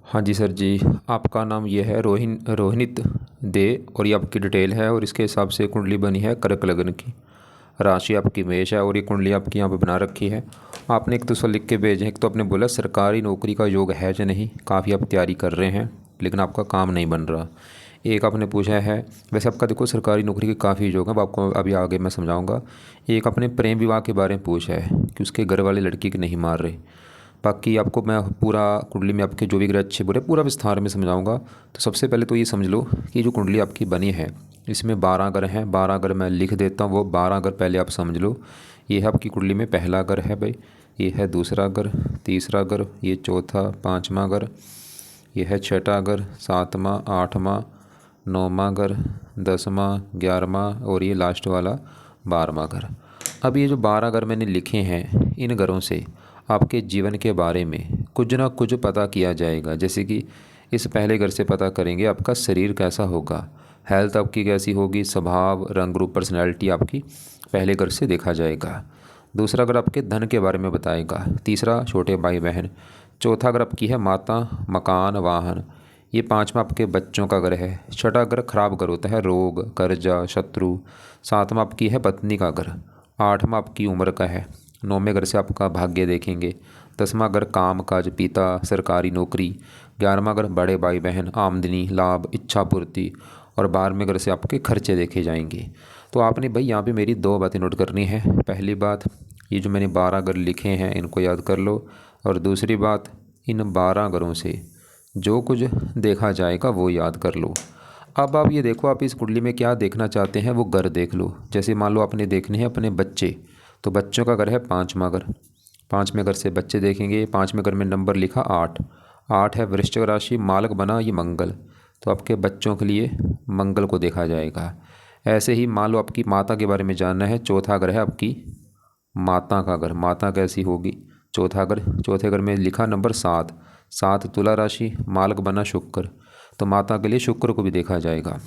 हाँ जी सर जी। आपका नाम ये है रोहित दे। और ये आपकी डिटेल है और इसके हिसाब से कुंडली बनी है कर्क लग्न की। राशि आपकी मेष है और ये कुंडली आपकी यहाँ पे बना रखी है। आपने एक दूसरा लिख के भेजे हैं। एक तो आपने बोला सरकारी नौकरी का योग है या नहीं, काफ़ी आप तैयारी कर रहे हैं लेकिन आपका काम नहीं बन रहा। एक आपने पूछा है, वैसे आपका देखो सरकारी नौकरी के काफ़ी योग हैं, अब आपको अभी आगे मैं समझाऊंगा। एक आपने प्रेम विवाह के बारे में पूछा है कि उसके घर वाले लड़की के नहीं मार रहे। बाकी आपको मैं पूरा कुंडली में आपके जो भी ग्रह अच्छे बुरे पूरा विस्तार में समझाऊंगा। तो सबसे पहले तो ये समझ लो कि जो कुंडली आपकी बनी है इसमें 12 घर हैं। 12 घर मैं लिख देता हूँ, वो 12 घर पहले आप समझ लो। ये है आपकी कुंडली में पहला घर है भाई, ये है दूसरा घर, तीसरा घर, ये चौथा पाँचवा घर, ये है छठा घर, सातवां आठवां नौवां घर, 10वां 11वां और ये लास्ट वाला 12वां घर। अब ये जो 12 घर मैंने लिखे हैं इन घरों से आपके जीवन के बारे में कुछ ना कुछ पता किया जाएगा। जैसे कि इस पहले घर से पता करेंगे आपका शरीर कैसा होगा, हेल्थ आपकी कैसी होगी, स्वभाव रंग रूप पर्सनैलिटी आपकी पहले घर से देखा जाएगा। दूसरा घर आपके धन के बारे में बताएगा, तीसरा छोटे भाई बहन, चौथा घर आपकी है माता मकान वाहन, ये पांचवा आपके बच्चों का घर है, छठा घर खराब घर होता है रोग कर्जा शत्रु, सातवां आपकी है पत्नी का घर, आठवां आपकी उम्र का है, नौवें घर से आपका भाग्य देखेंगे, 10वां घर काम काज पिता सरकारी नौकरी, 11वां घर बड़े भाई बहन आमदनी लाभ इच्छा पूर्ति और 12वें घर से आपके खर्चे देखे जाएंगे। तो आपने भाई यहाँ पे मेरी दो बातें नोट करनी है। पहली बात, ये जो मैंने 12 घर लिखे हैं इनको याद कर लो। और दूसरी बात, इन 12 घरों से जो कुछ देखा जाएगा वो याद कर लो। अब आप ये देखो, आप इस कुंडली में क्या देखना चाहते हैं वो घर देख लो। जैसे मान लो आपने देखने हैं अपने बच्चे, तो बच्चों का घर है पाँचवा घर, पाँचवें घर से बच्चे देखेंगे। पाँचवें घर में नंबर लिखा 8, 8 है वृश्चिक राशि, मालक बना ये मंगल, तो आपके बच्चों के लिए मंगल को देखा जाएगा। ऐसे ही मान लो आपकी माता के बारे में जानना है, चौथा घर है आपकी माता का घर, माता कैसी होगी, चौथा घर, चौथे घर में लिखा नंबर 7, 7 तुला राशि, मालक बना शुक्र, तो माता के लिए शुक्र को भी देखा जाएगा।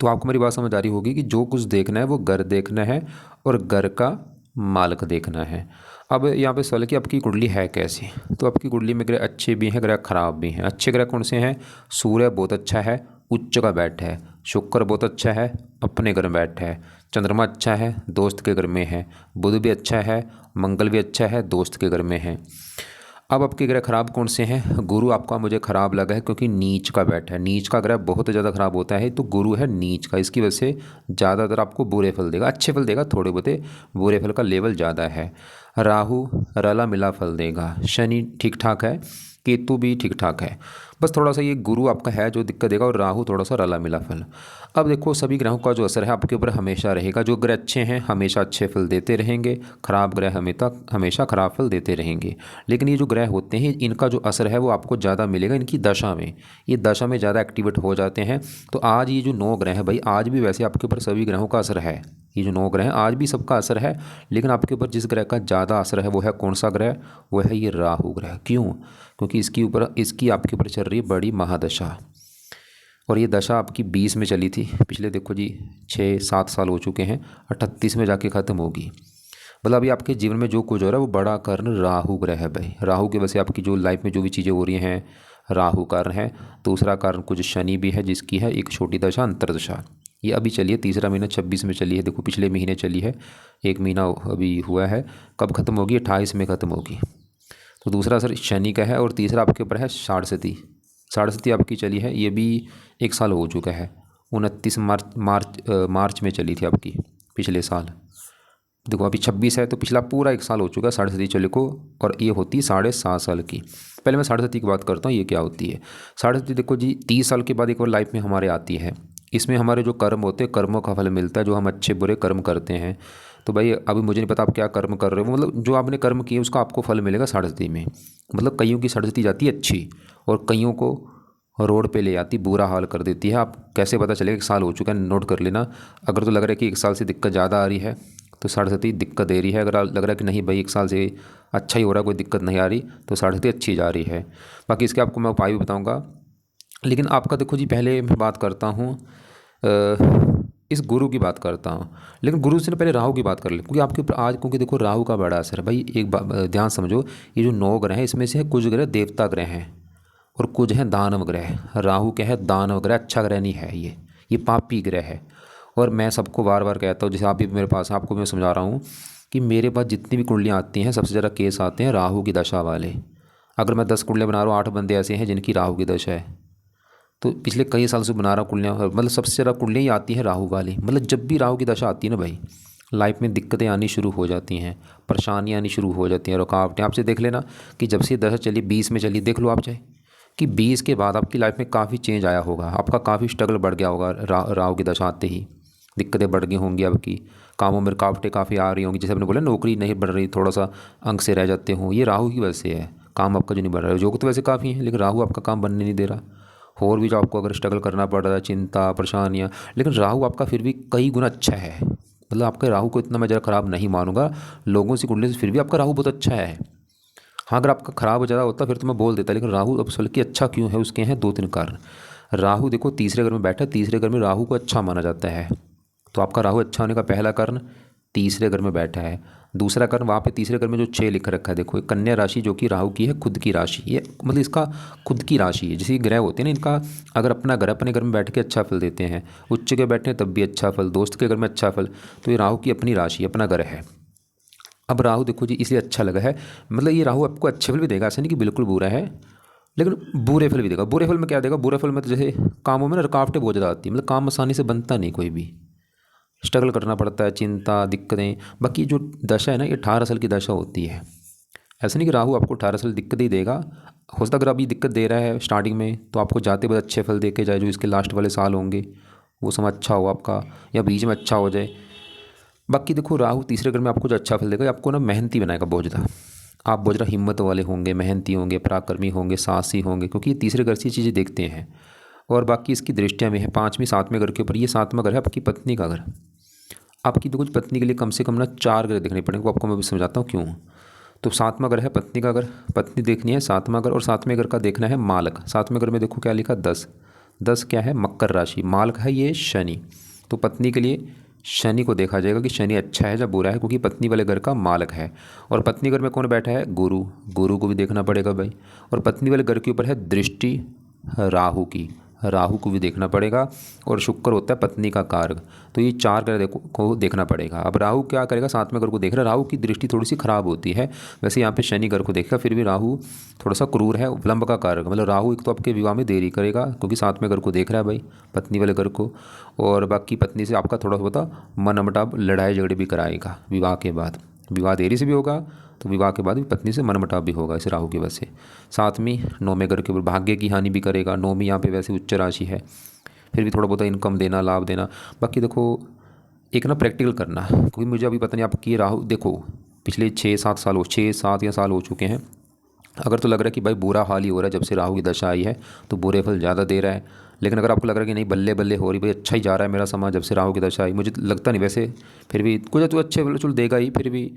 तो आपको मेरी बात समझ आ रही होगी कि जो कुछ देखना है वो घर देखना है और घर का मालक देखना है। अब यहाँ पे सवाल है कि आपकी कुंडली है कैसी। तो आपकी कुंडली में ग्रह अच्छे भी हैं ग्रह खराब भी हैं। अच्छे ग्रह कौन से हैं, सूर्य बहुत अच्छा है उच्च का बैठा है, शुक्र बहुत अच्छा है अपने घर में बैठा है, चंद्रमा अच्छा है दोस्त के घर में है, बुध भी अच्छा है, मंगल भी अच्छा है दोस्त के घर में है। अब आपके ग्रह खराब कौन से हैं, गुरु आपका मुझे खराब लगा है क्योंकि नीच का बैठा है, नीच का ग्रह बहुत ज़्यादा खराब होता है, तो गुरु है नीच का, इसकी वजह से ज़्यादातर आपको बुरे फल देगा, अच्छे फल देगा थोड़े बहुत, बुरे फल का लेवल ज़्यादा है। राहु रला मिला फल देगा, शनि ठीक ठाक है, केतु भी ठीक ठाक है, बस थोड़ा सा ये गुरु आपका है जो दिक्कत देगा, और राहु थोड़ा सा रला मिला फल। अब देखो सभी ग्रहों का जो असर है आपके ऊपर हमेशा रहेगा, जो ग्रह अच्छे हैं हमेशा अच्छे फल देते रहेंगे, खराब ग्रह हमेशा खराब फल देते रहेंगे। लेकिन ये जो ग्रह होते हैं इनका जो असर है वो आपको ज़्यादा मिलेगा इनकी दशा में, ये दशा में ज़्यादा एक्टिवेट हो जाते हैं। तो आज ये जो 9 ग्रह है भाई, आज भी वैसे आपके ऊपर सभी ग्रहों का असर है, ये जो 9 ग्रह हैं आज भी सबका असर है, लेकिन आपके ऊपर जिस ग्रह का ज़्यादा असर है वो है कौन सा ग्रह, वो है ये राहु ग्रह। क्यों, क्योंकि इसकी आपके ऊपर चल रही है बड़ी महादशा, और ये दशा आपकी 20 में चली थी, पिछले देखो जी 6-7 साल हो चुके हैं, 38 में जाके ख़त्म होगी। मतलब अभी आपके जीवन में जो कुछ हो रहा है वो बड़ा कारण राहु ग्रह है भाई, राहु की वजह से आपकी जो लाइफ में जो भी चीज़ें हो रही हैं राहु कारण है। दूसरा कारण कुछ शनि भी है जिसकी है एक छोटी दशा अंतरदशा, ये अभी चलिए तीसरा महीना 26 में चली है, देखो पिछले महीने चली है, एक महीना अभी हुआ है, कब ख़त्म होगी 28 में ख़त्म होगी। तो दूसरा असर शनि का है, और तीसरा आपके ऊपर है साढ़सती, साढ़सती आपकी चली है, ये भी 1 साल हो चुका है, 29 मार्च में चली थी आपकी पिछले साल। देखो अभी 26 है तो पिछला पूरा 1 साल हो चुका है साढ़सती चले को, और ये होती 7.5 साल की। पहले मैं साढ़सती की बात करता हूँ ये क्या होती है। साढ़सती देखो जी 30 साल के बाद एक बार लाइफ में हमारे आती है, इसमें हमारे जो कर्म होते हैं कर्मों का फल मिलता है, जो हम अच्छे बुरे कर्म करते हैं। तो भाई अभी मुझे नहीं पता आप क्या कर्म कर रहे हो, मतलब जो आपने कर्म किए उसका आपको फल मिलेगा साढ़सती में। मतलब कईयों की साढ़सती जाती है अच्छी, और कईयों को रोड पे ले आती, बुरा हाल कर देती है। आप कैसे पता चलेगा, 1 साल हो चुका है नोट कर लेना। अगर तो लग रहा है कि 1 साल से दिक्कत ज़्यादा आ रही है तो साढ़सती दिक्कत दे रही है, अगर लग रहा है कि नहीं भाई 1 साल से अच्छा ही हो रहा है कोई दिक्कत नहीं आ रही तो साढ़सती अच्छी जा रही है। बाकी इसके आपको मैं उपाय भी बताऊँगा, लेकिन आपका देखो जी पहले मैं बात करता हूँ इस गुरु की बात करता हूँ, लेकिन गुरु से ना पहले राहु की बात कर ले, क्योंकि आपके ऊपर आज क्योंकि देखो राहु का बड़ा असर है भाई। एक ध्यान समझो, ये जो 9 ग्रह हैं इसमें से कुछ ग्रह देवता ग्रह हैं, और कुछ है दानव ग्रह। राहु क्या है? दानव ग्रह, अच्छा ग्रह नहीं है ये पापी ग्रह है। और मैं सबको बार बार कहता हूँ, जैसे आप भी मेरे पास, आपको मैं समझा रहा हूँ कि मेरे पास जितनी भी कुंडलियाँ आती हैं सबसे ज़्यादा केस आते हैं राहु की दशा वाले। अगर मैं 10 कुंडलियाँ बना रहा हूँ, 8 बंदे ऐसे हैं जिनकी राहु की दशा है। तो पिछले कई साल से बना रहा हूँ कुंडलियाँ, मतलब सबसे ज़्यादा कुंडलियाँ ही आती हैं राहु वाली। मतलब जब भी राहु की दशा आती है ना भाई, लाइफ में दिक्कतें आनी शुरू हो जाती हैं, परेशानियाँ आनी शुरू हो जाती हैं, रुकावटें। आपसे देख लेना कि जब से दशा चली 20 में चली, देख लो आप चाहे कि 20 के बाद आपकी लाइफ में काफ़ी चेंज आया होगा, आपका काफ़ी स्ट्रगल बढ़ गया होगा। राहु की दशा आते ही दिक्कतें बढ़ गई होंगी आपकी, कामों में रुकावटें काफ़ी आ रही होंगी। जैसे आपने बोला नौकरी नहीं बढ़ रही, थोड़ा सा अंक से रह जाते हो, ये राहु की वजह से है। काम आपका जो नहीं बढ़ रहा है, योग तो वैसे काफ़ी है, लेकिन राहु आपका काम बनने नहीं दे रहा। और भी जो आपको अगर स्ट्रगल करना पड़ रहा है, चिंता परेशानियाँ, लेकिन राहु आपका फिर भी कई गुना अच्छा है। मतलब आपके राहु को इतना मैं ज़रा ख़राब नहीं मानूंगा लोगों से कुंडली से, फिर भी आपका राहु बहुत अच्छा है। हाँ, अगर आपका ख़राब हो ज़्यादा होता फिर तो मैं बोल देता, लेकिन राहु अब बल्कि अच्छा क्यों है, उसके हैं 2-3 कारण। राहु देखो तीसरे घर में बैठा है, तीसरे घर में राहु को अच्छा माना जाता है। तो आपका राहु अच्छा होने का पहला कारण तीसरे घर में बैठा है। दूसरा कारण वहाँ पे तीसरे घर में जो 6 लिख रखा है, देखो कन्या राशि जो कि राहु की है, खुद की राशि, ये मतलब इसका खुद की राशि है। जैसे ग्रह होते हैं ना, इनका अगर अपना घर अपने घर में बैठ के अच्छा फल देते हैं, उच्च के बैठे तब भी अच्छा फल, दोस्त के घर में अच्छा फल, तो ये राहु की अपनी राशि, अपना घर है। अब राहु देखो जी इसलिए अच्छा लगा है, मतलब ये राहु आपको अच्छे फल भी देगा, ऐसा नहीं कि बिल्कुल बुरा है, लेकिन बुरे फल भी देगा। बुरे फल में क्या देगा? बुरे फल में तो जैसे कामों में ना रुकावटें बहुत ज़्यादा आती है, मतलब काम आसानी से बनता नहीं, कोई भी स्ट्रगल करना पड़ता है, चिंता दिक्कतें। बाकी जो दशा है ना, ये 18 साल की दशा होती है। ऐसा नहीं कि राहु आपको 18 साल दिक्कत ही देगा। हो सकता है अगर अभी दिक्कत दे रहा है स्टार्टिंग में, तो आपको जाते बहुत अच्छे फल दे के जाए, जो इसके लास्ट वाले साल होंगे वो समय अच्छा हो आपका, या बीच में अच्छा हो जाए। बाकी देखो राहु तीसरे घर में आपको जो अच्छा फल देगा, आपको ना मेहनती बनाएगा बहुत ज़्यादा। आप बहुत ज़्यादा हिम्मत वाले होंगे, मेहनती होंगे, पराक्रमी होंगे, साहसी होंगे, क्योंकि ये तीसरे घर से चीज़ें देखते हैं। और बाकी इसकी दृष्टियाँ भी हैं 5वीं 7वें घर के ऊपर। ये 7वां घर है आपकी पत्नी का घर। आपकी तो कुछ पत्नी के लिए कम से कम ना 4 ग्रह देखने पड़ेंगे, वो आपको मैं भी समझाता हूँ क्यों। तो 7वां घर है पत्नी का घर, पत्नी देखनी है 7वां घर, और 7वें घर का देखना है मालक। 7वें घर में देखो क्या लिखा, 10। 10 क्या है? मकर राशि, मालक है ये शनि। तो पत्नी के लिए शनि को देखा जाएगा कि शनि अच्छा है या बुरा है, क्योंकि पत्नी वाले घर का मालक है। और पत्नी घर में कौन बैठा है? गुरु। गुरु को भी देखना पड़ेगा भाई। और पत्नी वाले घर के ऊपर है दृष्टि राहु की, राहु को भी देखना पड़ेगा। और शुक्र होता है पत्नी का कारक। तो ये 4 ग्रह को देखना पड़ेगा। अब राहु क्या करेगा? 7वें घर को देख रहा है। राहु की दृष्टि थोड़ी सी खराब होती है, वैसे यहाँ पे शनि घर को देखेगा, फिर भी राहु थोड़ा सा क्रूर है, विलंब का कारक। मतलब राहु एक तो आपके विवाह में देरी करेगा, क्योंकि 7वें घर को देख रहा है भाई, पत्नी वाले घर को। और बाकी पत्नी से आपका थोड़ा बहुत मनमुटाव, लड़ाई झगड़े भी कराएगा विवाह के बाद। विवाह देरी से भी होगा तो विवाह के बाद भी पत्नी से मनमुटाव भी होगा इस राहु की वजह से। 7वीं 9वें घर के ऊपर भाग्य की हानि भी करेगा। 9वीं यहाँ पे वैसे उच्च राशि है, फिर भी थोड़ा बहुत इनकम देना, लाभ देना। बाकी देखो एक ना प्रैक्टिकल करना, क्योंकि मुझे अभी पता नहीं आपकी ये राहु देखो पिछले 6-7 साल हो, 6-7 या साल हो चुके हैं। अगर तो लग रहा है कि भाई बुरा हाल ही हो रहा है जब से राहु की दशा आई है, तो बुरे फल ज़्यादा दे रहा है। लेकिन अगर आपको लग रहा है कि नहीं बल्ले बल्ले हो रही भाई, अच्छा ही जा रहा है मेरा समाज जब से राहु की दशा आई, मुझे लगता नहीं वैसे, फिर भी कुछ तो अच्छे फल चल देगा ही, फिर भी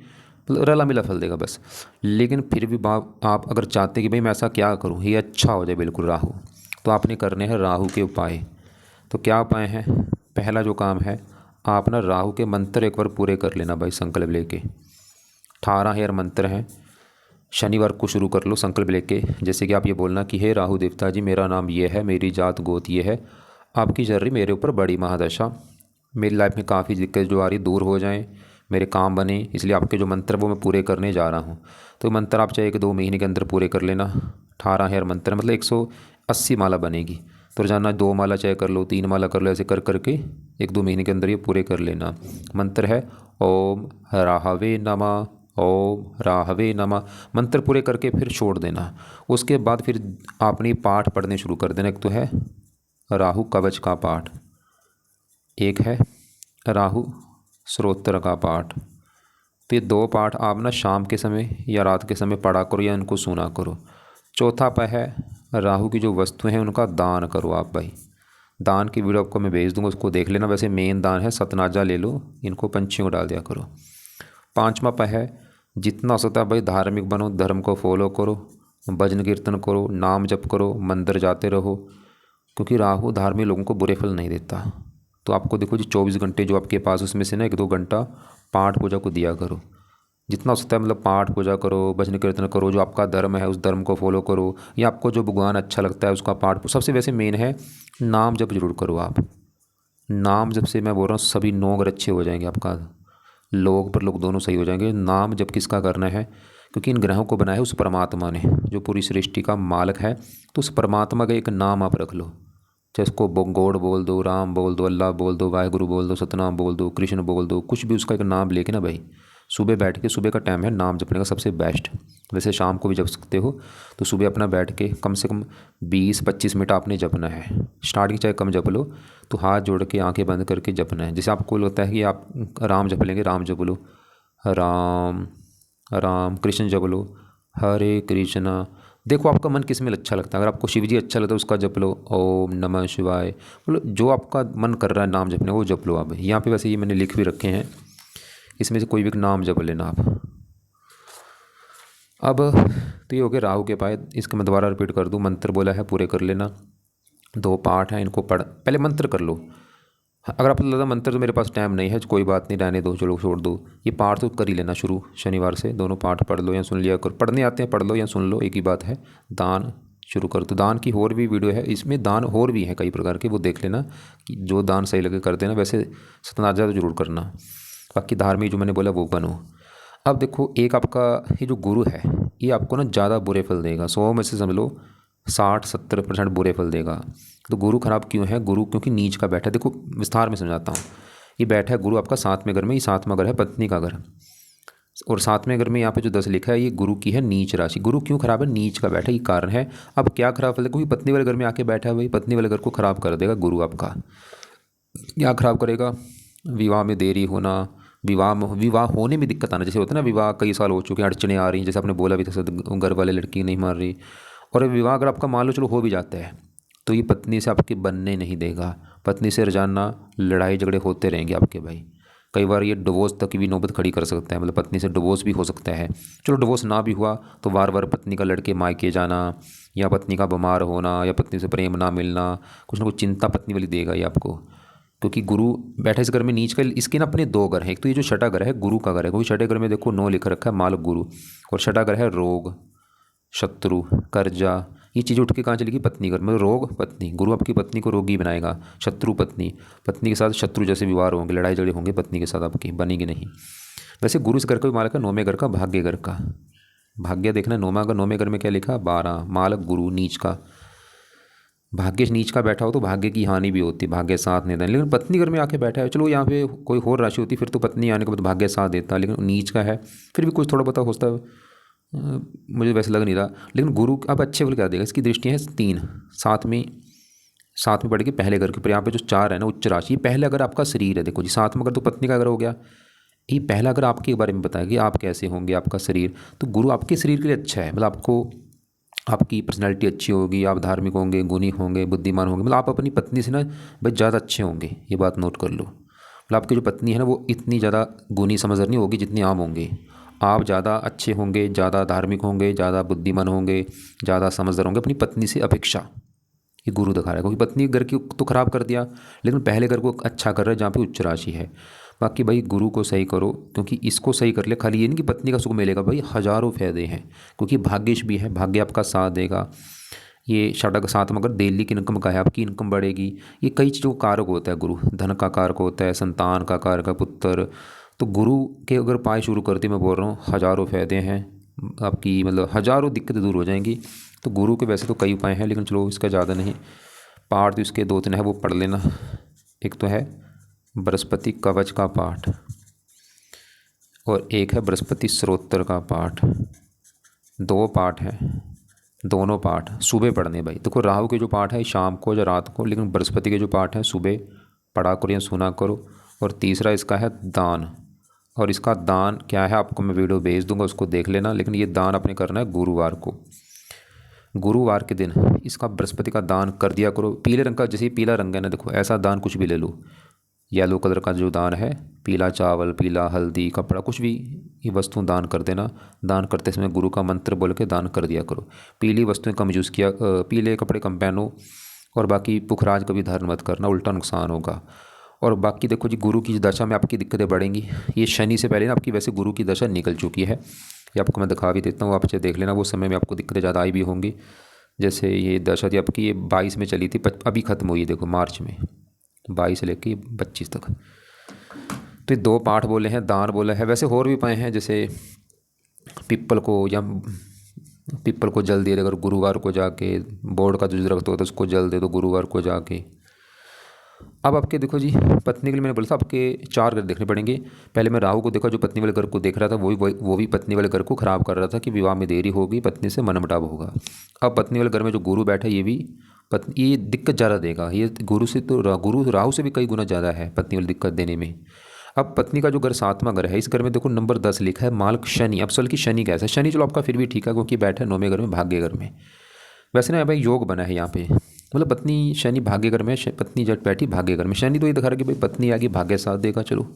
मतलब रला मिला फल देगा बस। लेकिन फिर भी आप अगर चाहते कि भाई मैं ऐसा क्या करूँ ये अच्छा हो जाए बिल्कुल राहु, तो आपने करने हैं राहु के उपाय। तो क्या उपाय हैं? पहला जो काम है, आप ना राहु के मंत्र एक बार पूरे कर लेना भाई, संकल्प लेके। 18 हेयर मंत्र हैं, शनिवार को शुरू कर लो संकल्प लेके। जैसे कि आप ये बोलना कि हे राहु देवता जी, मेरा नाम ये है, मेरी जात गोत ये है, आपकी चल रही मेरे ऊपर बड़ी महादशा, मेरी लाइफ में काफ़ी दिक्कत जो आ रही दूर हो जाएं, मेरे काम बने, इसलिए आपके जो मंत्र वो मैं पूरे करने जा रहा हूँ। तो मंत्र आप चाहे 1-2 महीने के अंदर पूरे कर लेना। 18 हेयर मंत्र मतलब 180 माला बनेगी। तो रोजाना 2 माला चाहे कर लो, 3 माला कर लो, ऐसे कर करके 1-2 महीने के अंदर ये पूरे कर लेना। मंत्र है ओम राहवे नमः, ओम राहवे नमः। मंत्र पूरे करके फिर छोड़ देना। उसके बाद फिर आपने पाठ पढ़ने शुरू कर देना। एक तो है राहु कवच का पाठ, एक है राहु स्तोत्र का पाठ। तो ये 2 पाठ आप ना शाम के समय या रात के समय पढ़ा करो या इनको सुना करो। चौथा पाठ है राहु की जो वस्तुएं हैं उनका दान करो आप भाई। दान की वीडियो आपको मैं भेज दूंगा, उसको देख लेना। वैसे मेन दान है सतनाजा ले लो, इनको पंछियों को डाल दिया करो। 5वां पाठ है जितना हो सकता है भाई धार्मिक बनो, धर्म को फॉलो करो, भजन कीर्तन करो, नाम जप करो, मंदिर जाते रहो, क्योंकि राहु धार्मिक लोगों को बुरे फल नहीं देता। तो आपको देखो जी 24 घंटे जो आपके पास उसमें से ना 1-2 घंटा पाठ पूजा को दिया करो। जितना हो सकता है मतलब पाठ पूजा करो, भजन कीर्तन करो, जो आपका धर्म है उस धर्म को फॉलो करो, या आपको जो भगवान अच्छा लगता है उसका पाठ। सबसे वैसे मेन है नाम जप जरूर करो आप। नाम जप से मैं बोल रहा हूँ सभी 9 ग्रह अच्छे हो जाएंगे, आपका लोग पर लोग दोनों सही हो जाएंगे। नाम जप किसका करना है, क्योंकि इन ग्रहों को बनाया है उस परमात्मा ने जो पूरी सृष्टि का मालिक है। तो उस परमात्मा का एक नाम आप रख लो, चाहे उसको गॉड बोल दो, राम बोल दो, अल्लाह बोल दो, वाहेगुरु बोल दो, सतनाम बोल दो, कृष्ण बोल दो, कुछ भी उसका एक नाम लेके ना भाई, सुबह बैठ के, सुबह का टाइम है नाम जपने का सबसे बेस्ट। वैसे शाम को भी जप सकते हो, तो सुबह अपना बैठ के कम से कम 20-25 मिनट आपने जपना है। स्टार्टिंग चाहे कम जप लो, तो हाथ जोड़ के आंखें बंद करके जपना है। जैसे आपको लगता है कि आप राम जप लेंगे, राम जप लो, राम राम, कृष्ण जप लो, हरे कृष्णा। देखो आपका मन किस में अच्छा लगता है। अगर आपको शिव जी अच्छा लगता है उसका जप लो, ओम नमः शिवाय, मतलब जो आपका मन कर रहा है नाम जपने वो जप लो आप। यहाँ पे वैसे ये मैंने लिख भी रखे हैं, इसमें से कोई भी एक नाम जप लेना आप। अब तो ये हो गया राहु के पाए। इसके मैं दोबारा रिपीट कर दूँ, मंत्र बोला है पूरे कर लेना। 2 पाठ हैं, इनको पढ़, पहले मंत्र कर लो। अगर आपको लगता मंत्र तो मेरे पास टाइम नहीं है, कोई बात नहीं, रहने दो, चलो छोड़ दो। ये पाठ तो कर ही लेना शुरू शनिवार से, दोनों पाठ पढ़ लो या सुन लिया कर, पढ़ने आते हैं पढ़ लो या सुन लो, एक ही बात है। दान शुरू कर दो। दान की और भी वीडियो है, इसमें दान और भी हैं कई प्रकार के, वो देख लेना कि जो दान सही लगे कर देना। वैसे सतनाजा तो जरूर करना, बाकी धार्मिक जो मैंने बोला वो बनो। अब देखो एक आपका ये जो गुरु है ये आपको ना ज़्यादा बुरे फल देगा। 100 में से समझ लो 60-70% बुरे फल देगा। तो गुरु खराब क्यों है, गुरु क्योंकि नीच का बैठा है। देखो विस्तार में समझाता हूँ। ये बैठा है गुरु आपका 7वें घर में, ये 7वां घर है पत्नी का घर, और 7वें घर में यहाँ पे जो 10 लिखा है ये गुरु की है नीच राशि। गुरु क्यों खराब है, नीच का बैठा, ये कारण है। अब क्या खराब फल है, क्योंकि पत्नी वाले घर में आके बैठा है, वही पत्नी वाले घर को खराब कर देगा गुरु आपका। क्या खराब करेगा, विवाह में देरी होना, विवाह होने में दिक्कत आना। जैसे होता है ना विवाह कई साल हो चुके हैं, अड़चने आ रही हैं, जैसे आपने बोला भी था घर वाले लड़की नहीं मान रही, और विवाह अगर आपका मान लो चलो हो भी जाता है, तो ये पत्नी से आपके बनने नहीं देगा। पत्नी से रोजाना लड़ाई झगड़े होते रहेंगे आपके भाई। कई बार ये डिवोर्स तक की भी नौबत खड़ी कर सकता है, मतलब पत्नी से डिवोर्स भी हो सकता है। चलो डिवोर्स ना भी हुआ तो बार बार पत्नी का लड़के मायके जाना, या पत्नी का बीमार होना, या पत्नी से प्रेम ना मिलना, कुछ ना कुछ चिंता पत्नी वाली देगा ये आपको। क्योंकि गुरु बैठा इस घर में नीच का, इसके ना अपने 2 घर हैं। एक तो ये जो छठा घर है गुरु का घर है, क्योंकि छठे घर में देखो 9 लिख रखा है मालक गुरु, और छठा घर है रोग, शत्रु, कर्जा। ये चीज़ उठ के कहाँ चलेगी, पत्नी घर, मतलब रोग पत्नी, गुरु आपकी पत्नी को रोगी बनाएगा। शत्रु पत्नी, पत्नी के साथ शत्रु जैसे व्यवहार होंगे, लड़ाई झगड़े होंगे पत्नी के साथ आपकी, बनेगी नहीं। वैसे गुरु इस घर का भी मालक है 9वें घर का, भाग्य घर का। भाग्य देखना 9वें घर में क्या लिखा, 12, मालक गुरु नीच का। भाग्य नीच का बैठा हो तो भाग्य की हानि भी होती, भाग्य साथ नहीं देता। लेकिन पत्नी घर में आके बैठा है, चलो यहाँ पे कोई और राशि होती फिर तो पत्नी आने के बाद भाग्य साथ देता, लेकिन नीच का है फिर भी कुछ थोड़ा बहुत होता है। मुझे वैसे लग नहीं रहा। लेकिन गुरु अब अच्छे फल क्या देगा, इसकी दृष्टि है 3, 7 में बढ़ के पहले घर के ऊपर। यहाँ पे जो 4 है ना उच्च राशि, पहले अगर आपका शरीर है, देखो जी 7 में अगर तो पत्नी का अगर हो गया, ये पहला अगर आपके बारे में बताया कि आप कैसे होंगे, आपका शरीर, तो गुरु आपके शरीर के लिए अच्छा है। मतलब आपको आपकी पर्सनैलिटी अच्छी होगी, आप धार्मिक होंगे, गुणी होंगे, बुद्धिमान होंगे, मतलब आप अपनी पत्नी से ना भाई ज़्यादा अच्छे होंगे, ये बात नोट कर लो। मतलब आपकी जो पत्नी है ना वो इतनी ज़्यादा गुणी समझदार नहीं होगी जितनी आप होंगे। आप ज़्यादा अच्छे होंगे, ज़्यादा धार्मिक होंगे, ज़्यादा बुद्धिमान होंगे, ज़्यादा समझदार होंगे अपनी पत्नी से अपेक्षा। ये गुरु दिखा रहा है, क्योंकि पत्नी घर की तो खराब कर दिया, लेकिन पहले घर को अच्छा कर रहा है जहाँ पे उच्च राशि है। बाकी भाई गुरु को सही करो, क्योंकि इसको सही कर ले, खाली ये नहीं कि पत्नी का सुख मिलेगा, भाई हज़ारों फायदे हैं, क्योंकि भाग्यश भी है, भाग्य आपका साथ देगा। ये षडक साथ में अगर डेली की इनकम का है, आपकी इनकम बढ़ेगी। ये कई चीज़ों का कारक होता है गुरु, धन का कारक होता है, संतान का कारक है, पुत्र। तो गुरु के अगर पाए शुरू करते, मैं बोल रहा हूँ हज़ारों फायदे हैं आपकी, मतलब हज़ारों दिक्कतें दूर हो जाएंगी। तो गुरु के वैसे तो कई उपाय हैं, लेकिन चलो इसका ज़्यादा नहीं। पाठ तो इसके 2-3 है, वो पढ़ लेना। एक तो है बृहस्पति कवच का पाठ, और एक है बृहस्पति स्तोत्र का पाठ। 2 पाठ है, दोनों पाठ सुबह पढ़ने भाई। देखो राहु के जो पाठ है शाम को या रात को, लेकिन बृहस्पति के जो पाठ है सुबह पढ़ा करो या सुना करो। और तीसरा इसका है दान, और इसका दान क्या है आपको मैं वीडियो भेज दूंगा, उसको देख लेना। लेकिन ये दान आपने करना है गुरुवार को, गुरुवार के दिन इसका बृहस्पति का दान कर दिया करो। पीले रंग का, जैसे पीला रंग है ना, देखो ऐसा दान कुछ भी ले लो, येलो कलर का जो दान है, पीला चावल, पीला हल्दी, कपड़ा, कुछ भी ये वस्तु दान कर देना। दान करते समय गुरु का मंत्र बोल के दान कर दिया करो। पीली वस्तुएं कम यूज़ किया, पीले कपड़े कम पहनो, और बाकी पुखराज कभी धारण मत करना, उल्टा नुकसान होगा। और बाकी देखो जी, गुरु की दशा में आपकी दिक्कतें बढ़ेंगी। ये शनि से पहले ना आपकी वैसे गुरु की दशा निकल चुकी है, ये आपको मैं दिखा भी देता हूँ, आप चाहे देख लेना। वो समय में आपको दिक्कतें ज़्यादा आई भी होंगी। जैसे ये दशा थी आपकी, ये 22 में चली थी, अभी ख़त्म हुई है देखो मार्च में, 22 से लेके 25 तक। तो ये 2 पाठ बोले हैं, दान बोला है। वैसे और भी उपाय हैं, जैसे पीपल को जल दे दे, अगर गुरुवार को जाके, बोर्ड का जो दरख्त होता है उसको जल दे दो गुरुवार को जाके। अब आपके देखो जी, पत्नी के लिए मैंने बोला था आपके 4 घर देखने पड़ेंगे। पहले मैं राहु को देखा, जो पत्नी वाले घर को देख रहा था, वो भी पत्नी वाले घर को खराब कर रहा था कि विवाह में देरी होगी, पत्नी से मनमुटाव होगा। अब पत्नी वाले घर में जो गुरु बैठा है, ये भी ये दिक्कत ज़्यादा देगा। ये गुरु से तो गुरु राहु से भी कई गुना ज़्यादा है पत्नी वाली दिक्कत देने में। अब पत्नी का जो घर 7वां घर है, इस घर में देखो नंबर 10 लिखा है, मालक शनि। अब सल की शनि कैसा है, शनि चलो आपका फिर भी ठीक है क्योंकि बैठा है 9वें घर में, भाग्य घर में। वैसे ना भाई योग बना है यहाँ पे, मतलब पत्नी शनि भाग्य घर में, पत्नी जट बैठी भाग्य घर में। शनि तो ये दिखा रहा है कि भाई पत्नी आगे भाग्य साथ देगा, चलो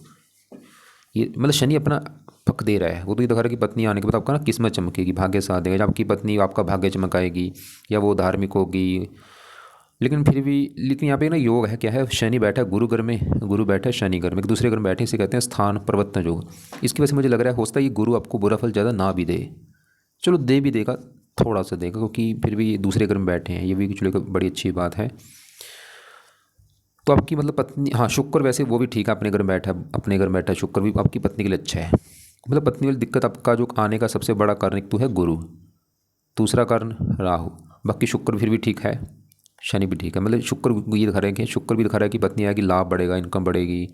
ये मतलब शनि अपना पक दे रहा है। वो तो ये दिखा रहा है कि पत्नी आने के बाद आपका ना किस्मत चमकेगी, भाग्य साथ देगा। जब आपकी पत्नी आपका भाग्य चमकाएगी या वो धार्मिक होगी। लेकिन फिर भी, लेकिन यहाँ पे ना योग है, क्या है, शनि बैठा है गुरु घर में, गुरु बैठा है शनि घर में, एक दूसरे घर में बैठे, इसे कहते हैं स्थान परिवर्तन योग। इसकी वजह से मुझे लग रहा है, हो सकता है ये गुरु आपको बुरा फल ज़्यादा ना भी दे, चलो दे भी देगा, थोड़ा सा देगा, क्योंकि फिर भी दूसरे घर में बैठे हैं, ये भी चलो एक बड़ी अच्छी बात है। तो आपकी मतलब पत्नी, हाँ शुक्र वैसे वो भी ठीक है, अपने घर में बैठा, अपने घर में बैठा शुक्र भी आपकी पत्नी के लिए अच्छा है। मतलब पत्नी वाली दिक्कत आपका जो आने का सबसे बड़ा कारण एक तो है गुरु, दूसरा कारण राहु, बाकी शुक्र फिर भी ठीक है, शनि भी ठीक है। मतलब शुक्र ये दिखा रहे हैं कि शुक्र भी दिखा रहा है कि पत्नी आएगी लाभ बढ़ेगा, इनकम बढ़ेगी।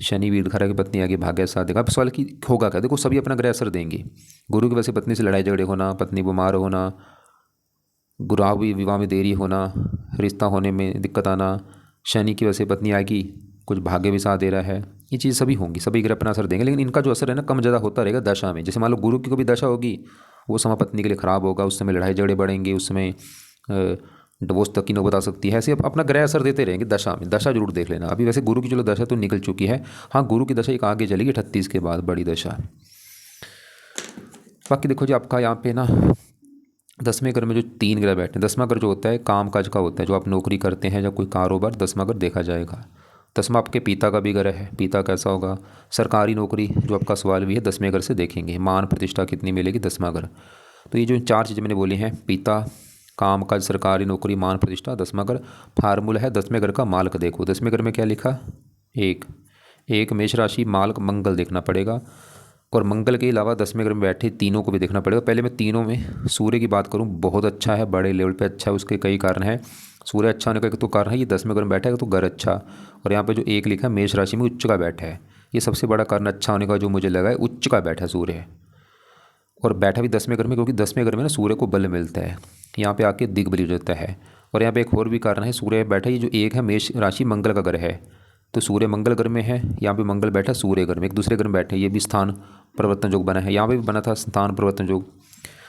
शनि भी दिखा रहा है कि पत्नी आगे भाग्य साथ देगा। अब सवाल की होगा क्या, देखो सभी अपना ग्रह असर देंगे। गुरु की वजह से पत्नी से लड़ाई झगड़े होना, पत्नी बीमार होना, राहु भी विवाह में देरी होना, रिश्ता होने में दिक्कत आना, शनि की वजह से पत्नी आएगी, कुछ भाग्य भी साथ दे रहा है, ये चीज़ सभी होंगी, सभी ग्रह अपना असर देंगे। लेकिन इनका जो असर है ना कम ज़्यादा होता रहेगा दशा में। जैसे मान लो गुरु की कोई दशा होगी, वो समय पत्नी के लिए ख़राब होगा, उस समय लड़ाई झगड़े बढ़ेंगे, उस समय डिवोर्स तक की नौबत आ सकती है। ऐसे अपना ग्रह असर देते रहेंगे दशा में, दशा जरूर देख लेना। अभी वैसे गुरु की चलो दशा तो निकल चुकी है, हाँ गुरु की दशा एक आगे चलेगी 38 के बाद, बड़ी दशा। बाकी देखो जी, आपका यहाँ पे ना 10वें घर में जो 3 ग्रह बैठे हैं, 10वां घर जो होता है काम काज का होता है, जो आप नौकरी करते हैं या कोई कारोबार, 10वां घर देखा जाएगा। 10वां आपके पिता का भी घर है, पिता कैसा होगा, सरकारी नौकरी जो आपका सवाल भी है 10वें घर से देखेंगे, मान प्रतिष्ठा कितनी मिलेगी, 10वां घर। तो ये जो 4 चीज़ें मैंने बोली हैं, पिता, काम काज, सरकारी नौकरी, मान प्रतिष्ठा, 10वां घर। फार्मूला है 10वें घर का मालक देखो, 10वें घर में क्या लिखा, एक मेष राशि मालक मंगल देखना पड़ेगा। और मंगल के अलावा 10वें घर में बैठे तीनों को भी देखना पड़ेगा। पहले मैं तीनों में सूर्य की बात करूं, बहुत अच्छा है, बड़े लेवल पे अच्छा है, उसके कई कारण हैं। सूर्य अच्छा होने का एक तो कारण है, ये 10वें घर में बैठा है तो घर अच्छा। और यहाँ पे जो 1 लिखा है मेष राशि में उच्च का बैठा है, ये सबसे बड़ा कारण अच्छा होने का जो मुझे लगा है, उच्च का बैठा है सूर्य। और बैठा भी 10वें घर में, क्योंकि 10वें घर में ना सूर्य को बल मिलता है, यहाँ पे आके दिग्बल हो जाता है। और यहाँ पे एक और भी कारण है, सूर्य बैठा, ये जो 1 है मेष राशि मंगल का घर है, तो सूर्य मंगल घर में है, यहाँ पे मंगल बैठा सूर्य घर में, एक दूसरे घर में बैठे, ये भी स्थान परिवर्तन योग बना है, यहाँ पे भी बना था स्थान परिवर्तन योग।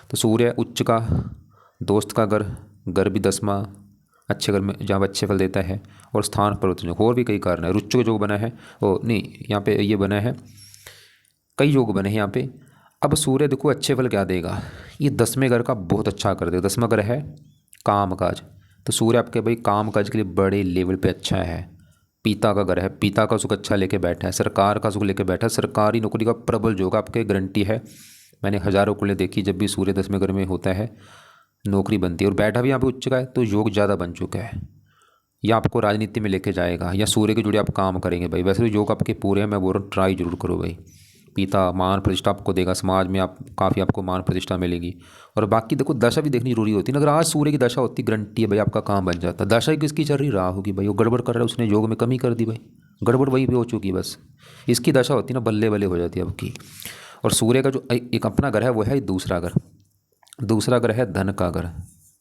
तो सूर्य उच्च का, दोस्त का घर, घर भी 10वां अच्छे घर में जहाँ अच्छे फल देता है, और स्थान परिवर्तन योग। और भी कई कारण है, रुच्च योग बना है, ओ नहीं यहाँ पे ये बना है, कई योग बने हैं यहाँ पे। अब सूर्य देखो अच्छे फल क्या देगा, ये 10वें घर का बहुत अच्छा कर देगा। 10वां घर है काम काज, तो सूर्य आपके भाई काम काज के लिए बड़े लेवल पे अच्छा है। पिता का घर है, पिता का सुख अच्छा लेके बैठा है, सरकार का सुख लेके बैठा है, सरकारी नौकरी का प्रबल योग आपके गारंटी है। मैंने हज़ारों कुलें देखी, जब भी सूर्य 10वें घर में होता है नौकरी बनती है। और बैठा भी यहाँ पे उच्च का है, तो योग ज़्यादा बन चुका है, या आपको राजनीति में लेके जाएगा, या सूर्य के जुड़े आप काम करेंगे भाई। वैसे तो योग आपके पूरे हैं, मैं बोल रहा हूँ ट्राई जरूर करो भाई। पिता मान प्रतिष्ठा आपको देगा, समाज में आप काफ़ी आपको मान प्रतिष्ठा मिलेगी। और बाकी देखो दशा भी देखनी जरूरी होती है ना, अगर आज सूर्य की दशा होती गारंटी है भाई आपका काम बन जाता। दशा ही किसकी चल रही, राहु की भाई, वो गड़बड़ कर रहा है, उसने योग में कमी कर दी भाई, गड़बड़ वहीं पे हो चुकी बस। इसकी दशा होती ना बल्ले बल्ले हो जाती है आपकी। और सूर्य का जो एक अपना घर है वो है दूसरा घर, दूसरा घर है धन का घर,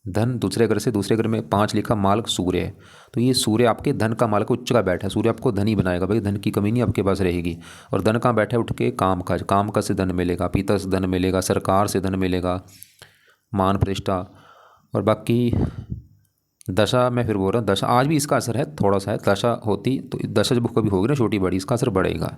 धन दूसरे घर से, दूसरे घर में 5 लिखा मालक सूर्य है, तो ये सूर्य आपके धन का मालक उच्च का बैठा है, सूर्य आपको धनी बनाएगा भाई, धन की कमी नहीं आपके पास रहेगी। और धन कहाँ बैठा है, उठ के काम काज, काम काज से धन मिलेगा, पिता से धन मिलेगा, सरकार से धन मिलेगा, मान प्रतिष्ठा। और बाकी दशा मैं फिर बोल रहा हूँ, दशा आज भी इसका असर है, थोड़ा सा है, दशा होती तो दशा जब कभी होगी ना छोटी बड़ी, इसका असर बढ़ेगा।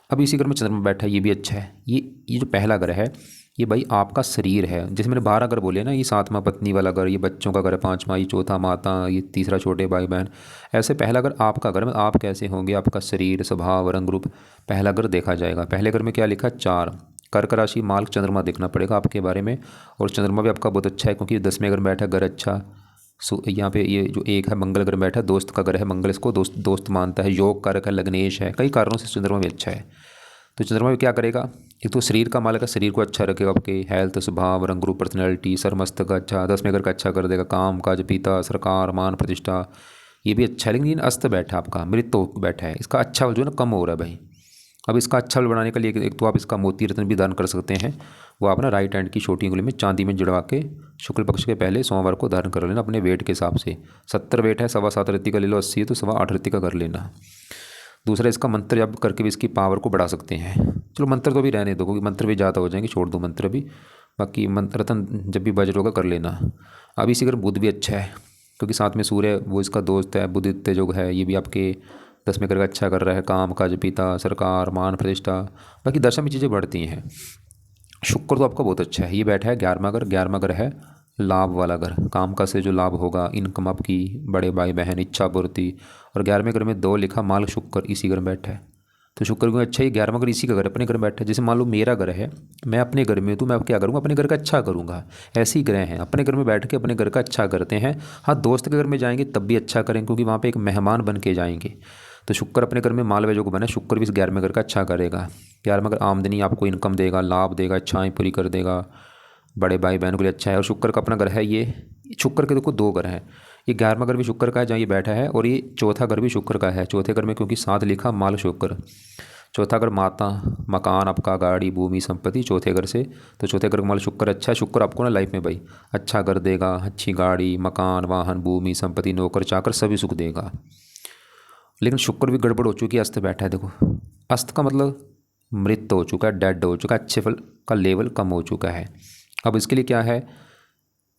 अब इसी घर में चंद्रमा बैठा है, ये भी अच्छा है। ये जो पहला घर है ये भाई आपका शरीर है। जैसे मैंने 12 घर बोले ना, ये 7वां पत्नी वाला घर, ये बच्चों का घर है, 5वां ये चौथा माता, ये तीसरा छोटे भाई बहन। ऐसे पहला घर आपका घर में आप कैसे होंगे, आपका शरीर, स्वभाव, रंग रूप, पहला घर देखा जाएगा। पहले घर में क्या लिखा, 4 कर्क राशि मार्ग चंद्रमा देखना पड़ेगा आपके बारे में। और चंद्रमा भी आपका बहुत अच्छा है क्योंकि 10वें घर में बैठा, घर अच्छा। यहाँ पे ये जो एक है मंगल घर में बैठा, दोस्त का घर है, मंगल इसको दोस्त दोस्त मानता है, योग कारक है, लग्नेश है, कई कारणों से चंद्रमा भी अच्छा है। तो चंद्रमा भी क्या करेगा, एक तो शरीर का मालिक है, शरीर को अच्छा रखेगा, आपके हेल्थ, स्वभाव, रंग रूप, पर्सनैलिटी, सर मस्तक का अच्छा। 10वें घर का अच्छा कर देगा, काम काज, पिता, सरकार, मान प्रतिष्ठा, ये भी अच्छा है। लेकिन ये अस्त बैठा आपका, मृत्यु बैठा है, इसका अच्छा जो है ना कम हो रहा है भाई। अब इसका अच्छा बल बनाने के लिए एक तो आप इसका मोती रत्न भी दान कर सकते हैं। वो आप ना राइट हैंड की छोटी उंगली में चांदी में जड़वा के शुक्ल पक्ष के पहले सोमवार को धारण कर लेना अपने वेट के हिसाब से। 70 वेट है, 7.25 रत्ती का ले लो, 80 है तो 8.25 रत्ती का कर लेना। दूसरा, इसका मंत्र जप करके भी इसकी पावर को बढ़ा सकते हैं। चलो मंत्र तो भी रहने दो क्योंकि मंत्र भी ज़्यादा हो जाएंगे, छोड़ दो मंत्र भी। बाकी मंत्र रत्न जब भी बजट होगा कर लेना। अब इसी अगर बुध भी अच्छा है क्योंकि साथ में सूर्य वो इसका दोस्त है, बुधित्य योग है, ये भी आपके 10वें घर का अच्छा कर रहा है, काम काज, पिता, सरकार, मान प्रतिष्ठा, बाकी दशा में चीज़ें बढ़ती हैं। शुक्र तो आपका बहुत अच्छा है, ये बैठा है 11वां घर। 11वां घर है लाभ वाला घर, काम का से जो लाभ होगा, इनकम आपकी, बड़े भाई बहन, इच्छा पूर्ति। और 11वें घर में 2 लिखा, माल शुक्र इसी घर में बैठा है। तो शुक्र क्यों अच्छा ही, 11वां घर इसी का घर अपने घर में बैठा है। जैसे मान लो मेरा घर है, मैं अपने घर में हूँ तो मैं अब क्या करूँगा, अपने घर का अच्छा करूँगा। ऐसे ही ग्रह हैं, अपने घर में बैठ के अपने घर का अच्छा करते हैं। हाँ, दोस्त के घर में जाएंगे तब भी अच्छा करें क्योंकि वहाँ पे एक मेहमान बन के जाएंगे। तो शुक्र अपने घर में मालव्य जो बना, शुक्र भी इस 11वें घर का अच्छा करेगा। 11वां घर आमदनी आपको इनकम देगा, लाभ देगा, इच्छाएं पूरी कर देगा, बड़े भाई बहन के लिए अच्छा है। और शुक्र का अपना घर है ये, शुक्र के देखो 2 घर हैं, ये 11वां घर भी शुक्र का है जहाँ ये बैठा है, और ये चौथा घर भी शुक्र का है। चौथे घर में क्योंकि 7 लिखा, माल शुक्र। चौथा घर माता, मकान आपका, गाड़ी, भूमि, संपत्ति, चौथे घर से। तो चौथे घर का माल शुक्र अच्छा है। शुक्र आपको ना लाइफ में भाई अच्छा घर देगा, अच्छी गाड़ी, मकान, वाहन, भूमि, संपत्ति, नौकर चाकर सभी सुख देगा। लेकिन शुक्र भी गड़बड़ हो चुकी है, अस्त बैठा है देखो। अस्त का मतलब मृत हो चुका है, डेड हो चुका है, अच्छे फल का लेवल कम हो चुका है। अब इसके लिए क्या है,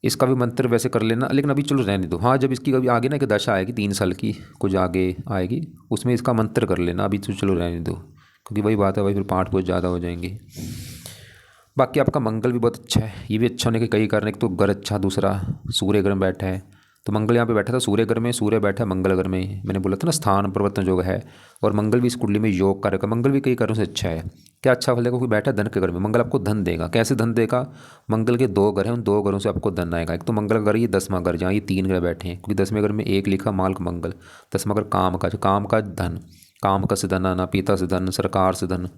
इसका भी मंत्र वैसे कर लेना, लेकिन अभी चलो रहने दो। हाँ, जब इसकी कभी आगे ना एक दशा आएगी 3 साल की, कुछ आगे आएगी, उसमें इसका मंत्र कर लेना। अभी तो चलो रहने दो क्योंकि वही बात है भाई, फिर पाठ बहुत ज़्यादा हो जाएंगे। बाकी आपका मंगल भी बहुत अच्छा है, ये भी अच्छा होने के कई कारण। एक तो घर अच्छा, दूसरा सूर्य घर में बैठा है। तो मंगल यहाँ पे बैठा था सूर्य घर में, सूर्य बैठा है मंगल घर में। मैंने बोला था ना स्थान परिवर्तन योग है, और मंगल भी इस कुंडली में योग कारक है। मंगल भी कई कारणों से अच्छा है। क्या अच्छा फल देगा, क्योंकि बैठा धन के घर में। मंगल आपको धन देगा, कैसे धन देगा, मंगल के 2 घर हैं, उन 2 घरों से आपको धन आएगा। एक तो मंगल घर, ये 10वां घर जहाँ ये 3 घर बैठे हैं, क्योंकि 10वें घर में 1 लिखा, माल्क मंगल। 10वां घर काम का धन, काम का से धन आना, पिता से धन, सरकार से धन,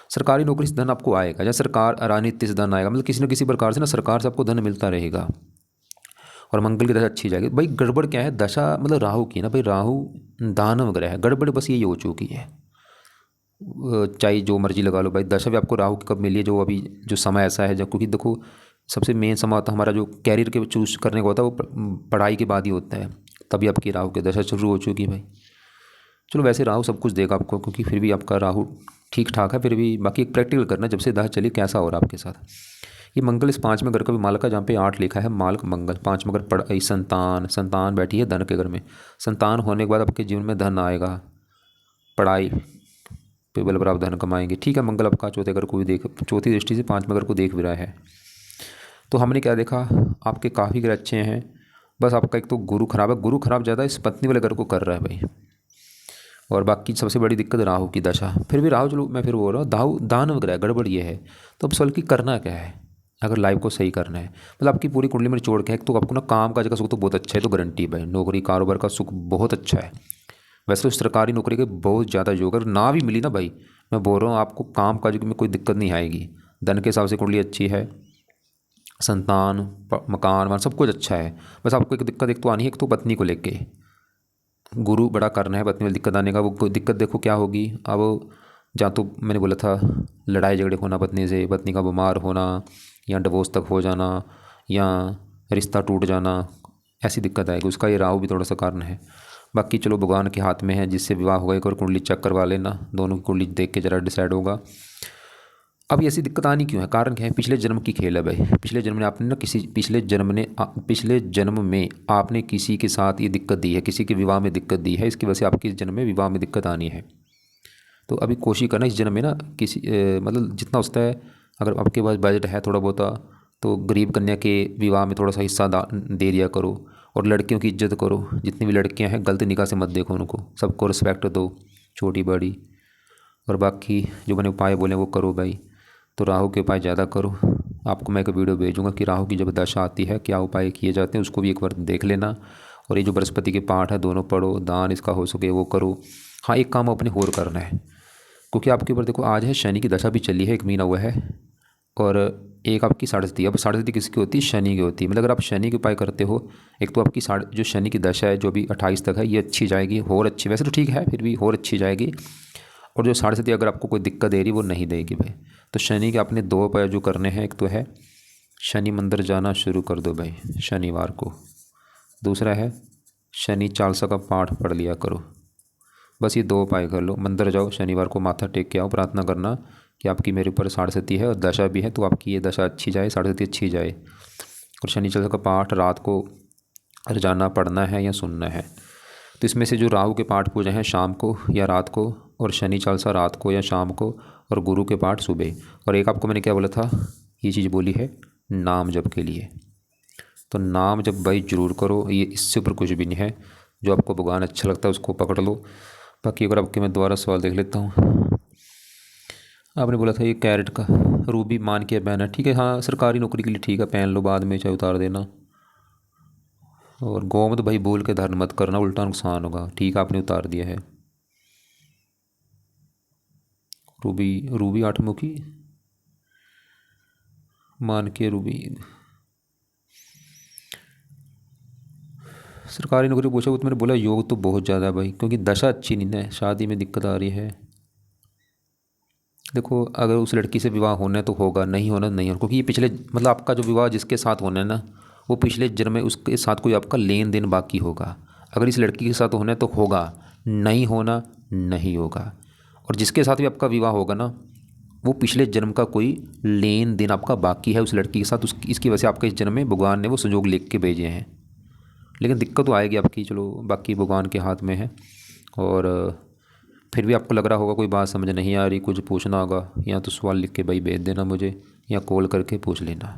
सरकारी नौकरी से धन आपको आएगा, या सरकार राजनीति से धन आएगा, मतलब किसी न किसी प्रकार से ना सरकार से आपको धन मिलता रहेगा। और मंगल की दशा अच्छी जाएगी भाई। गड़बड़ क्या है, दशा मतलब राहु की ना भाई, राहु दानव ग्रह है, गड़बड़ बस यही हो चुकी है। चाहे जो मर्जी लगा लो भाई, दशा भी आपको राहु की कब मिली है, जो अभी जो समय ऐसा है जब, क्योंकि देखो सबसे मेन समय होता है हमारा जो कैरियर के चूज करने का होता है, वो पढ़ाई के बाद ही होता है। तभी आपकी राहु की दशा शुरू हो चुकी है भाई। चलो वैसे राहु सब कुछ देगा आपको, क्योंकि फिर भी आपका राहु ठीक ठाक है। फिर भी बाकी एक प्रैक्टिकल करना, जब से दशा चली कैसा हो रहा है आपके साथ। ये मंगल इस 5वें घर का भी मालक है, जहाँ पे 8 लिखा है, मालक मंगल। 5वां घर पढ़ाई, संतान, संतान बैठी है धन के घर में। संतान होने के बाद आपके जीवन में धन आएगा, पढ़ाई पे बल पर आप धन कमाएंगे। ठीक है, मंगल आपका चौथे घर को भी देख, चौथी दृष्टि से 5वें घर को देख भी रहा है। तो हमने क्या देखा, आपके काफ़ी ग्रह अच्छे हैं, बस आपका एक तो गुरु खराब है। गुरु खराब ज़्यादा इस पत्नी वाले घर को कर रहा है भाई। और बाकी सबसे बड़ी दिक्कत राहु की दशा। फिर भी राहु, चलो मैं फिर बोल रहा हूँ, दाहु दानव ग्रह, गड़बड़ ये है। तो अब सवाल की करना क्या है, अगर लाइफ को सही करना है, मतलब आपकी पूरी कुंडली में निचोड़ के है। एक तो आपको ना काम काज का सुख तो बहुत अच्छा है, तो गारंटी है भाई। नौकरी कारोबार का सुख बहुत अच्छा है। वैसे तो सरकारी नौकरी के बहुत ज़्यादा योग, अगर ना भी मिली ना भाई, मैं बोल रहा हूँ आपको काम काज में कोई दिक्कत नहीं आएगी। धन के हिसाब से कुंडली अच्छी है, संतान, मकान वान सब कुछ अच्छा है। बस आपको एक दिक्कत एक तो आनी है, एक तो पत्नी को लेके गुरु बड़ा करना है, पत्नी वाली दिक्कत आने का। वो कोई दिक्कत देखो क्या होगी अब, जहाँ तो मैंने बोला था लड़ाई झगड़े होना पत्नी से, पत्नी का बीमार होना, या डिवोर्स तक हो जाना, या रिश्ता टूट जाना, ऐसी दिक्कत आएगी। उसका ये राहु भी थोड़ा सा कारण है। बाकी चलो भगवान के हाथ में है, जिससे विवाह होगा एक और कुंडली चेक करवा लेना, दोनों की कुंडली देख के जरा डिसाइड होगा। अब ऐसी दिक्कत आनी क्यों है, कारण क्या है, पिछले जन्म की खेल है भाई। पिछले जन्म में आपने ना किसी, पिछले जन्म में आपने किसी के साथ ये दिक्कत दी है, किसी के विवाह में दिक्कत दी है, इसकी वजह से आपके इस जन्म में विवाह में दिक्कत आनी है। तो अभी कोशिश करना इस जन्म में ना किसी मतलब जितना होता है, अगर आपके पास बजट है थोड़ा बहुत, तो गरीब कन्या के विवाह में थोड़ा सा हिस्सा दे दिया करो। और लड़कियों की इज्जत करो, जितनी भी लड़कियां हैं गलत निगाह से मत देखो उनको, सबको रिस्पेक्ट दो, छोटी बड़ी। और बाकी जो मैंने उपाय बोले वो करो भाई। तो राहु के उपाय ज़्यादा करो। आपको मैं एक वीडियो भेजूंगा कि राहु की जब दशा आती है क्या उपाय किए जाते हैं, उसको भी एक बार देख लेना। और ये जो बृहस्पति के पाठ है दोनों पढ़ो, दान इसका हो सके वो करो। हाँ, एक काम अपने और करना है, क्योंकि आपके ऊपर देखो आज है शनि की दशा भी चली है, 1 महीना हुआ है। और एक आपकी साढ़े अब साढ़े किसकी होती है, शनि की होती है। मतलब अगर आप शनि के उपाय करते हो, एक तो आपकी जो शनि की दशा है जो भी 28 तक है ये अच्छी जाएगी, और अच्छी, वैसे तो ठीक है फिर भी और अच्छी जाएगी। और जो साढ़े अगर आपको कोई दिक्कत दे रही वो नहीं देगी भाई। तो शनि के आपने 2 उपाय जो करने हैं, एक तो है शनि मंदिर जाना शुरू कर दो भाई शनिवार को। दूसरा है शनि चालीसा का पाठ पढ़ लिया करो। बस ये 2 उपाय कर लो, मंदिर जाओ शनिवार को, माथा टेक के आओ, प्रार्थना करना कि आपकी मेरे ऊपर साढ़े है और दशा भी है, तो आपकी ये दशा अच्छी जाए, साढ़े अच्छी जाए। और शनि चालीसा का पाठ रात को रोजाना पढ़ना है या सुनना है। तो इसमें से जो राहु के पाठ पूजा हैं शाम को या रात को, और शनि चालीसा रात को या शाम को, और गुरु के पाठ सुबह। और एक आपको मैंने क्या बोला था, ये चीज़ बोली है नाम जप के लिए। तो नाम जप भाई जरूर करो, ये इससे ऊपर कुछ भी नहीं है। जो आपको भगवान अच्छा लगता है उसको पकड़ लो। बाकी अगर आपके मैं दोबारा सवाल देख लेता हूँ। आपने बोला था ये कैरेट का रूबी मान के पहना, ठीक है, हाँ सरकारी नौकरी के लिए ठीक है, पहन लो, बाद में चाहे उतार देना। और गोमद भाई भूल के धारण मत करना, उल्टा नुकसान होगा, ठीक है आपने उतार दिया है। रूबी रूबी 8 मुखी मान के रूबी सरकारी नौकरी पूछा, वो तो मैंने बोला योग तो बहुत ज़्यादा है भाई, क्योंकि दशा अच्छी नहीं है, शादी में दिक्कत आ रही है। देखो अगर उस लड़की से विवाह होना है तो होगा, नहीं होना नहीं होना, क्योंकि ये पिछले मतलब आपका जो विवाह जिसके साथ होना है ना, वो पिछले जन्म में उसके साथ कोई आपका लेन देन बाकी होगा। अगर इस लड़की के साथ होना है तो होगा, नहीं होना नहीं होगा। और जिसके साथ भी आपका विवाह होगा ना, वो पिछले जन्म का कोई लेन देन आपका बाकी है उस लड़की के साथ, उसकी इसकी वजह से आपके इस जन्म में भगवान ने वो संजोग लिख के भेजे हैं। लेकिन दिक्कत तो आएगी आपकी, चलो बाकी भगवान के हाथ में है। और फिर भी आपको लग रहा होगा कोई बात समझ नहीं आ रही, कुछ पूछना होगा, या तो सवाल लिख के भाई भेज देना मुझे, या कॉल करके पूछ लेना।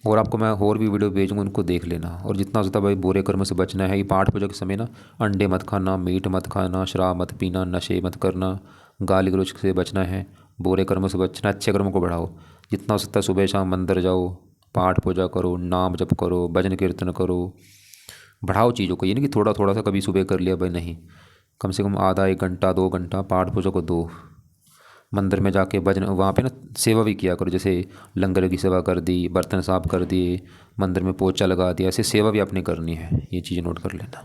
और आपको मैं और भी वीडियो भेजूँगा, उनको देख लेना। और जितना हो सकता है भाई बुरे कर्म से बचना है। ये पाठ पूजा के समय ना अंडे मत खाना, मीट मत खाना, शराब मत पीना, नशे मत करना, गाली गलौज से बचना है, बुरे कर्मों से बचना, अच्छे कर्मों को बढ़ाओ। जितना हो सकता है सुबह शाम मंदिर जाओ, पाठ पूजा करो, नाम जप करो, भजन कीर्तन करो, बढ़ाओ चीज़ों को। ये नहीं कि थोड़ा थोड़ा सा कभी सुबह कर लिया भाई, नहीं, कम से कम आधा 1 घंटा 2 घंटा पाठ पूजा को दो। मंदिर में जाके भजन वहाँ पे ना सेवा भी किया करो, जैसे लंगर की सेवा कर दी, बर्तन साफ कर दिए, मंदिर में पोछा लगा दिया, ऐसे सेवा भी आपने करनी है, ये चीज़ नोट कर लेना।